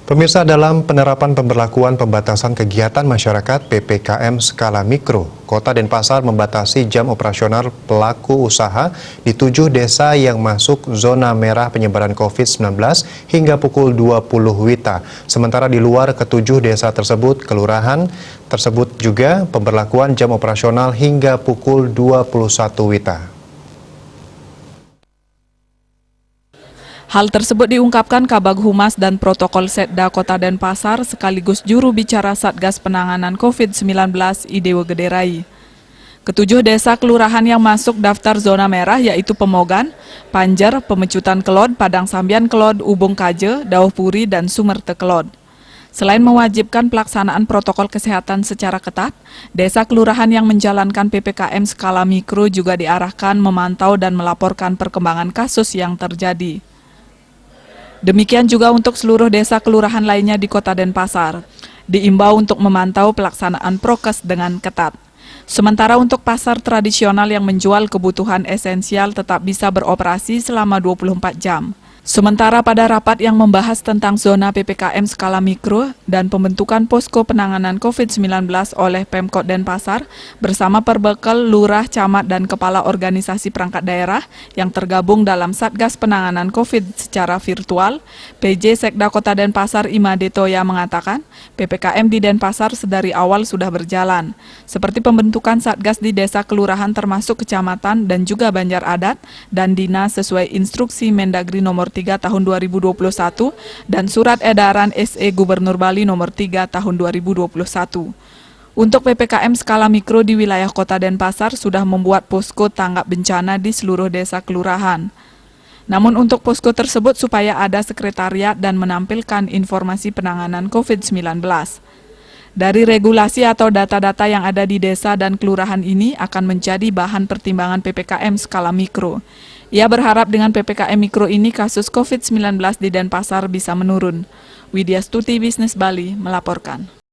Pemirsa, dalam penerapan pemberlakuan pembatasan kegiatan masyarakat PPKM skala mikro, Kota Denpasar membatasi jam operasional pelaku usaha di 7 desa yang masuk zona merah penyebaran COVID-19 hingga pukul 20 WITA. Sementara di luar ketujuh desa tersebut, kelurahan tersebut juga pemberlakuan jam operasional hingga pukul 21 WITA. Hal tersebut diungkapkan Kabag Humas dan Protokol Setda Kota Denpasar sekaligus juru bicara Satgas Penanganan COVID-19 Idewo Gederai. Ketujuh desa kelurahan yang masuk daftar zona merah yaitu Pemogan, Panjer, Pemecutan Kelod, Padang Sambian Kelod, Ubung Kaje, Dauhpuri, dan Sumerte Kelod. Selain mewajibkan pelaksanaan protokol kesehatan secara ketat, desa kelurahan yang menjalankan PPKM skala mikro juga diarahkan memantau dan melaporkan perkembangan kasus yang terjadi. Demikian juga untuk seluruh desa kelurahan lainnya di Kota Denpasar. Diimbau untuk memantau pelaksanaan prokes dengan ketat. Sementara untuk pasar tradisional yang menjual kebutuhan esensial tetap bisa beroperasi selama 24 jam. Sementara pada rapat yang membahas tentang zona PPKM skala mikro dan pembentukan posko penanganan COVID-19 oleh Pemkot Denpasar bersama perbekal lurah, camat, dan kepala organisasi perangkat daerah yang tergabung dalam Satgas Penanganan COVID secara virtual, PJ Sekda Kota Denpasar Imade Toya mengatakan PPKM di Denpasar sedari awal sudah berjalan, seperti pembentukan Satgas di desa kelurahan termasuk kecamatan dan juga Banjar Adat dan dinas sesuai instruksi Mendagri nomor 3 tahun 2021 dan Surat Edaran SE Gubernur Bali nomor 3 tahun 2021. Untuk PPKM skala mikro di wilayah Kota Denpasar sudah membuat posko tanggap bencana di seluruh desa kelurahan. Namun untuk posko tersebut supaya ada sekretariat dan menampilkan informasi penanganan COVID-19. Dari regulasi atau data-data yang ada di desa dan kelurahan ini akan menjadi bahan pertimbangan PPKM skala mikro. Ia berharap dengan PPKM mikro ini kasus COVID-19 di Denpasar bisa menurun. Widya Stuti, Bisnis Bali, melaporkan.